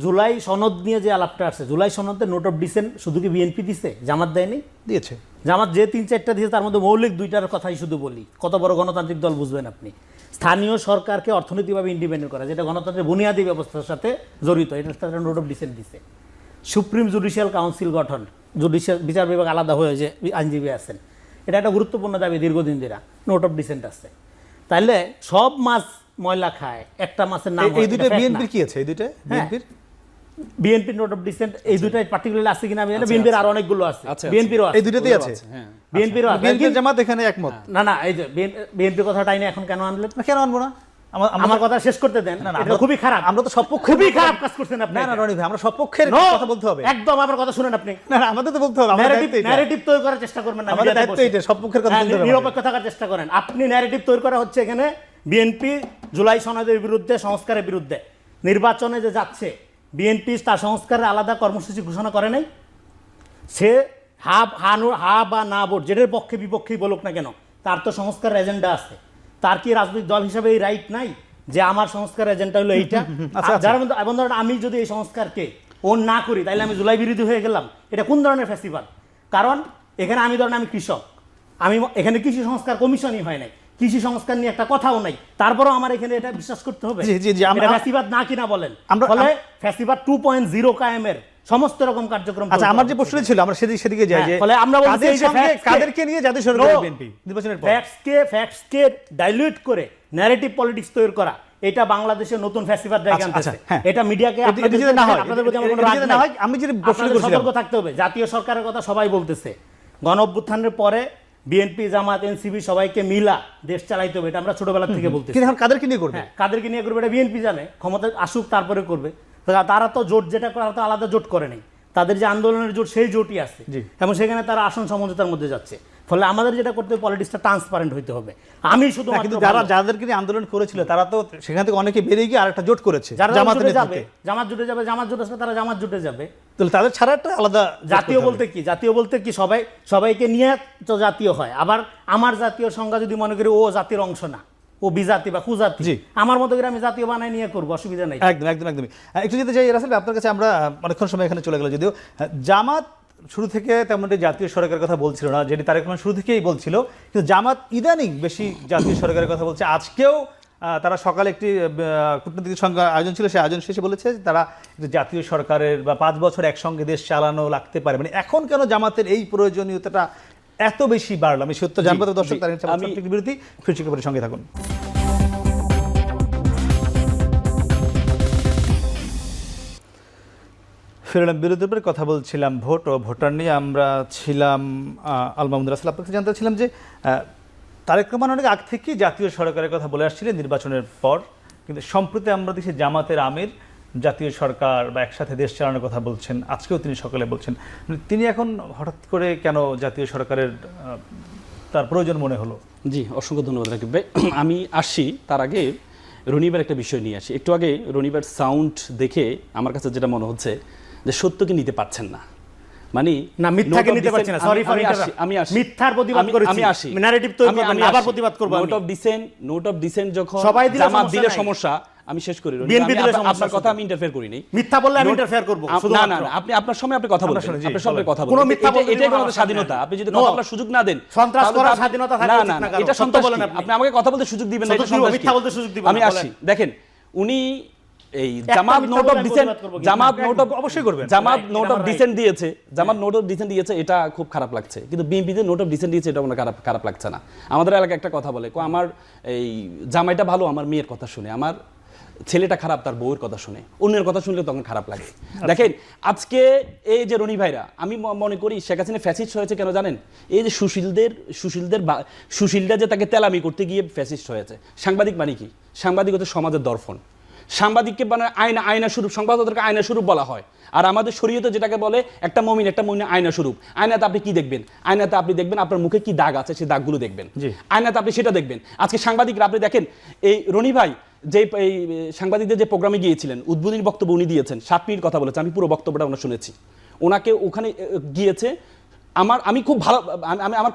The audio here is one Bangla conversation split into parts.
জুলাই সনদ নিয়ে যে আলাপটা আছে, জুলাই সনদে নোট অফ ডিসেন্ট শুধু কি বিএনপি দিছে, জামাত দেয়নি? দিয়েছে। জামাত যে 3-4টা দিয়েছে তার মধ্যে মৌলিক 2টার কথাই শুধু বলি, কত বড় গণতান্ত্রিক দল বুঝবেন আপনি। স্থানীয় সরকারকে অর্থনৈতিকভাবে ইন্ডিপেন্ডেন্ট করা, যেটা গণতন্ত্রের বুনিয়াদী ব্যবস্থার সাথে জড়িত, এটা তারা নোট অফ ডিসেন্ট দিছে। সুপ্রিম জুডিশিয়াল কাউন্সিল গঠন, জুডিশিয়াল বিচার বিভাগ আলাদা হয়ে যে আইনজীবী আছেন, এটা একটা গুরুত্বপূর্ণ দাবি দীর্ঘদিন ধরে, নোট অফ ডিসেন্ট আছে। তাইলে সব মাছ ময়লা খায়, একটা মাছের নাম এই দুটো বিএনপির কি আছে? এই দুটো বিএনপির নোট অফ ডিসেন্ট, এই দুটাই পার্টিকুলারলি আছে কিনা আমি জানি না। বিএনপির আর অনেকগুলো আছে, বিএনপিরও আছে, এই দুটোতেই আছে। বিএনপিরও আছে। বিএনপি জামাত এখানে একমত না না, এই যে বিএনপির কথাটাই না এখন কেন আনলেন? কেন আনবো না? আমার কথা শেষ করতে দেন। এটা খুবই খারাপ, আমরা তো সব পক্ষে খুবই খারাপ কাজ করছেন আপনি। না না রনি ভাই, আমরা সব পক্ষের কথা বলতে হবে। একদম আমার কথা শুনেন আপনি। না না, আমাদের তো বলতে হবে, আমাদের দায়িত্ব এটা। ন্যারেটিভ তৈরি করার চেষ্টা করবেন না, আমাদের দায়িত্ব এটা, সব পক্ষের কথা বলতে হবে, নিরপেক্ষ থাকার চেষ্টা করেন। আপনি ন্যারেটিভ তৈরি করা হচ্ছে এখানে বিএনপি জুলাই সনদের বিরুদ্ধে, সংস্কারের বিরুদ্ধে। নির্বাচনে যে যাচ্ছে বিএনপি তার সংস্কারের আলাদা কর্মসূচি ঘোষণা করে নাই। সে হা বা না ভোট, যেটার পক্ষে বিপক্ষেই বলুক না কেন, তার তো সংস্কার এজেন্ডা আছে। তার কি রাজনৈতিক দল হিসাবে এই রাইট নাই যে আমার সংস্কার এজেন্ডা হলো এইটা? যার মধ্যে এবং ধরেন আমি যদি এই সংস্কারকে না করি তাহলে আমি জুলাই বিরোধী হয়ে গেলাম, এটা কোন ধরনের ফেস্টিভ্যাল? কারণ এখানে আমি ধরেন আমি কৃষক, আমি এখানে কৃষি সংস্কার কমিশনই হয় নাই, কৃষি সংস্কার নিয়ে একটা কথাও নাই, তারপরও আমার এখানে এটা বিশ্বাস করতে হবে এটা ফেস্টিভ্যাল না কিনা বলেন? ফলে ফেস্টিভ্যাল 2.0 কায়েমের সমস্ত রকম কার্যক্রম। আচ্ছা, আমার যে প্রশ্ন ছিল আমরা সেদিকে যাই যে ফলে আমরা বলছি এই যে কাদেরকে নিয়ে জাতীয় সরকার বিএনপি নির্বাচনের পর ফ্যাক্টসকে ডাইলিউট করে ন্যারেটিভ পলিটিক্স তৈরি করা, এটা বাংলাদেশের নতুন ফ্যাসিবাদ ডেকে আনতেছে। এটা মিডিয়াকে আপনাদের প্রতি আমার কোনো রাগ নাই, আমি যে প্রশ্ন করছিলাম সতর্ক থাকতে হবে। জাতীয় সরকারের কথা সবাই বলতেছে, গণ অভ্যুত্থানের পরে বিএনপি, জামাত, এনসিপি সবাইকে মিলা দেশ চালাইতে হবে, এটা আমরা ছোটবেলা থেকে বলতেছি। কিন্তু এখন কাদেরকে নিয়ে করবে? কাদেরকে নিয়ে করবে এটা বিএনপি জানে, ক্ষমতা আসুক তারপরে করবে। তারা তো জোট যেটা করে তো আলাদা জোট করে নেই, তাদের যে আন্দোলনের জোট সেই জোটই আছে, এবং সেখানে তারা আসন সমঝোতার মধ্যে যাচ্ছে। ফলে আমাদের যেটা করতে হবে, পলিটিক্সটা ট্রান্সপারেন্ট হইতে হবে। আমি শুধু যাদেরকে নিয়ে আন্দোলন করেছিল তারা তো সেখান থেকে অনেকে বেরিয়ে গিয়ে আরেকটা জোট করেছে, জামাত জুটে যাবে, জামাত জোট আসলে তারা জামাত জুটে যাবে। তাহলে তাদের ছাড়া একটা আলাদা জাতীয় বলতে কি সবাইকে নিয়ে তো জাতীয় হয়। আবার আমার জাতীয় সংজ্ঞা যদি মনে করি ও জাতির অংশ না, ও বিজাতি বা কুজাতি, আমার মতো করে আমি জাতীয় বানাই নিয়ে করবো, অসুবিধা নেই। একদমই। একটু যেতে চাই রাসেল, আপনার কাছে আমরা অনেকক্ষণ সময় এখানে চলে গেল, যদিও জামাত শুরু থেকে তেমন জাতীয় সরকারের কথা বলছিল না, যেটি তারেক রহমান শুরু থেকেই বলছিল, কিন্তু জামাত ইদানিং বেশি জাতীয় সরকারের কথা বলছে। আজকেও তারা সকালে একটি কূটনৈতিক সংখ্যা আয়োজন ছিল, সেই আয়োজন শেষে বলেছে তারা জাতীয় সরকারের বা 5 বছর একসঙ্গে দেশ চালানো লাগতে পারে। মানে এখন কেন জামাতের এই প্রয়োজনীয়তাটা এত বেশি বাড়লো? আমি সত্য জানবো তো দর্শক, তার বিরতি ফিরছি খবরের সঙ্গে থাকুন। ফিরলাম বিরোধীর উপরে কথা বলছিলাম ভোট ও ভোটার নিয়ে। আমরা ছিলাম আল মাহমুদ রাসেল। আপনাকে জানতে ছিলাম যে তারেক রহমান অনেক আগ থেকেই জাতীয় সরকারের কথা বলে আসছিলেন নির্বাচনের পর, কিন্তু সম্প্রতি আমরা দেখছি জামাতের আমির জাতীয় সরকার বা একসাথে দেশ চালানোর কথা বলছেন। আজকেও তিনি সকালে বলছেন। তিনি এখন হঠাৎ করে কেন জাতীয় সরকারের তার প্রয়োজন মনে হলো? জি, অসংখ্য ধন্যবাদ রাকিব ভাই। আমি আসি তার আগে রনিবার একটা বিষয় নিয়ে আসি। একটু আগে রনিবার সাউন্ড দেখে আমার কাছে যেটা মনে হচ্ছে যে সত্যকে নিতে পারছেন না, মানে না মিথ্যাকে নিতে পারছেন না। সরি ফর ইন্টারাপ্ট, আমি আসি মিথ্যার প্রতিবাদ করেছি, আমি আসি ন্যারেটিভ তৈরি করব, আবার প্রতিবাদ করব। নোট অফ ডিসেন্ট যখন সবাই জামাত দিলে সমস্যা, আমি শেষ করি। আপনার কথা আমি ইন্টারফেয়ার করি নাই, মিথ্যা বললে আমি ইন্টারফেয়ার করব। না না, আপনি আপনার সময় আপনি কথা বলবেন, আপনার সময় কথা বলবেন, এটাই আমাদের স্বাধীনতা। আপনি যদি কথা বলার সুযোগ না দেন, সন্ত্রাস করার স্বাধীনতা থাকে না না, এটা সন্ত্রাস বলেন। আপনি আমাকে কথা বলতে সুযোগ দিবেন না, এটা সন্ত্রাস। মিথ্যা বলতে সুযোগ দিবেন। আমি আসি, দেখেন উনি এই Jamaat note of dissent, Jamaat note of অবশ্যই করবেন, জামাত নোট অফ ডিসেন্ট দিয়েছে, জামাত নোট অফ ডিসেন্ট দিয়েছে, এটা খুব খারাপ লাগছে। কিন্তু বিএনপিতে নোট অফ ডিসেন্ট দিয়েছে, এটা আমার খারাপ লাগছে না। আমাদের এলাকায় একটা কথা বলে, আমার এই জামাইটা ভালো আমার মেয়ের কথা শুনে, আমার ছেলেটা খারাপ তার বউয়ের কথা শুনে, অন্যের কথা শুনলে তখন খারাপ লাগে। দেখেন আজকে এই যে রনি ভাইরা, আমি মনে করি শেখ হাসিনা ফ্যাসিস্ট হয়েছে কেন জানেন? এই যে সুশীলদের যে তাকে তেলামি করতে গিয়ে ফ্যাসিস্ট হয়েছে। সাংবাদিক মানে কি? সাংবাদিক হচ্ছে সমাজের দর্পণ। সাংবাদিককে মানে আয়না স্বরূপ, সংবাদপত্রকে আয়না স্বরূপ বলা হয়। আর আমাদের শরীয়তে যেটাকে বলে একটা মুমিন আয়না স্বরূপ। আয়নাতে আপনি কি দেখবেন? আয়নাতে আপনি দেখবেন আপনার মুখে কি দাগ আছে, সেই দাগগুলো দেখবেন। আয়নাতে আপনি সেটা দেখবেন। আজকে সাংবাদিকরা আপনি দেখেন, এই রনি ভাই যে এই সাংবাদিকদের যে প্রোগ্রামে গিয়েছিলেন, উদ্বোধনী বক্তব্য উনি দিয়েছেন, 7 মিনিট কথা বলেছে, আমি পুরো বক্তব্যটা ওনার শুনেছি। ওনাকে ওখানে গিয়েছে, আমার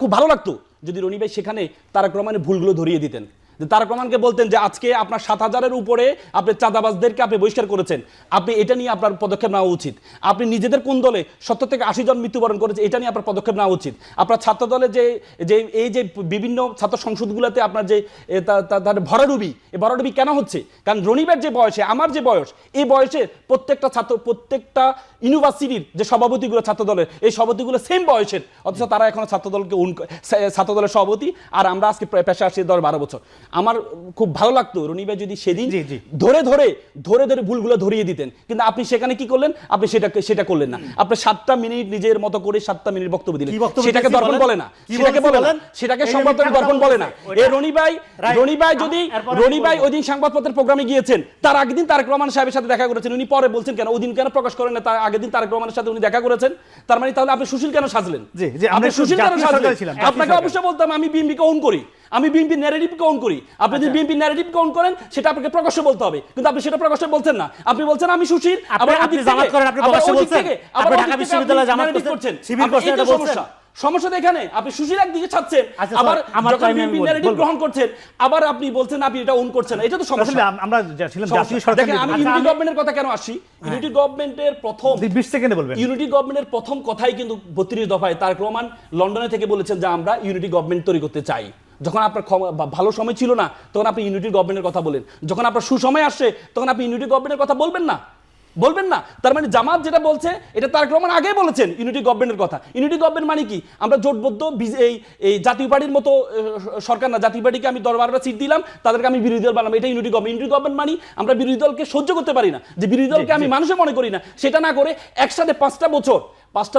খুব ভালো লাগতো যদি রনি ভাই সেখানে তারেক রহমানের ভুলগুলো ধরিয়ে দিতেন। যে তারেক রহমানকে বলতেন যে আজকে আপনার 7,000-এর উপরে আপনি চাঁদাবাজদেরকে আপনি বহিষ্কার করেছেন, আপনি এটা নিয়ে আপনার পদক্ষেপ নেওয়া উচিত। আপনি নিজেদের কোন দলে 70 থেকে 80 জন মৃত্যুবরণ করেছে, এটা নিয়ে আপনার পদক্ষেপ নেওয়া উচিত। আপনার ছাত্র দলে যে যে এই যে বিভিন্ন ছাত্র সংসদগুলোতে আপনার যে তার ভরাডুবি, এই ভরাডুবি কেন হচ্ছে? কারণ রনিবের যে বয়সে, আমার যে বয়স, এই বয়সে প্রত্যেকটা ইউনিভার্সিটির যে সভাপতিগুলো ছাত্র দলের, এই সভাপতিগুলো সেম বয়সের, অথচ তারা এখনো ছাত্র দলের সভাপতি, আর আমরা আজকে পেশা আসছি 10-12 বছর। আমার খুব ভালো লাগতো রনি ভাই যদি সেদিন ধরে ধরে ভুলগুলো ধরিয়ে দিতেন, কিন্তু আপনি সেখানে কি করলেন? আপনি সেটা করলেন না। আপনি 7টা মিনিট নিজের মতো করে 7টা মিনিট বক্তব্য দিলেন, সেটাকে দর্পণ বলে না, সেটাকে বলে না, সেটাকে সংবাদপত্র দর্পণ বলে না। এই রনি ভাই ওই দিন সংবাদপত্রের প্রোগ্রামে গিয়েছেন, তার আগের দিন তারেক রহমান সাহেবের সাথে দেখা করেছেন, উনি পরে বলছেন কেন ওই দিন কেন প্রকাশ করেন না তার আগের দিন তারেক রহমানের সাথে উনি দেখা করেছেন? তার মানে তাহলে আপনি সুশীল কেন সাজলেন? আপনি সুশীল কেন সাজলেন? আপনাকে অবশ্যই বলতাম আমি বিএনপিকে ওন করি, আমি বিএনপি ন্যারেটিভকে ওন করি। আপনি যদি বিএনপি ন্যারেটিভকে ওন করেন সেটা আপনাকে প্রকাশ্যে বলতে হবে, কিন্তু আপনি সেটা প্রকাশ্যে বলছেন না। আপনি বলছেন আমি সুশীল, আবার আপনি জামাত করেন, আপনি প্রকাশ্যে বলছেন, আপনি ঢাকা বিশ্ববিদ্যালয়ে জামাত করছেন, শিবির করছেন, এটা বলছেন। সমস্যা এখানে আপনি সুশীল একদিকে ছাড়ছেন, আবার যখন বিএনপি ন্যারেটিভ গ্রহণ করছেন আবার আপনি বলছেন আপনি এটা ওন করছেন, এটা তো সমস্যা। আমরা ছিলাম জাতীয় সরকার। দেখেন আমি ইউনিটি গভর্নমেন্টের কথা কেন আসি, ইউনিটি গভর্নমেন্টের প্রথম 20 সেকেন্ডে বলবেন। ইউনিটি গভর্নমেন্টের প্রথম কথাই কিন্তু 32 দফায় তারেক রহমান লন্ডনে থেকে বলেছেন যে আমরা ইউনিটি গভর্নমেন্ট তৈরি করতে চাই। যখন আপনার ভালো সময় ছিল না তখন আপনি ইউনিটি গভর্নমেন্টের কথা বলেন, যখন আপনার সুসময় আসছে তখন আপনি ইউনিটি গভর্নমেন্টের কথা বলবেন না। তার মানে জামাত যেটা বলছে এটা তারেক রহমান আগেই বলেছেন ইউনিটি গভর্নমেন্টের কথা। ইউনিটি গভর্নমেন্ট মানে কি? আমরা জোটবদ্ধ এই জাতীয় পার্টির মতো সরকার না, জাতীয় পার্টিকে আমি 10-12টা সিট দিলাম, তাদেরকে আমি বিরোধী দল বানাবো, এটা ইউনিটি গভর্নমেন্ট। ইউনিটি গভর্নমেন্ট মানে আমরা বিরোধী দলকে সহ্য করতে পারি না, যে বিরোধী দলকে আমি মানুষে মনে করি না, সেটা না করে একসাথে 5টা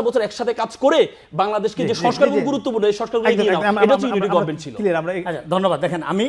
বছর একসাথে কাজ করে বাংলাদেশকে যে সংস্কারগুলো গুরুত্বপূর্ণ এই সংস্কারগুলো এগিয়ে নাও, এটা হচ্ছে ইউনিটি গভর্নমেন্ট ছিল। ধন্যবাদ। দেখেন আমি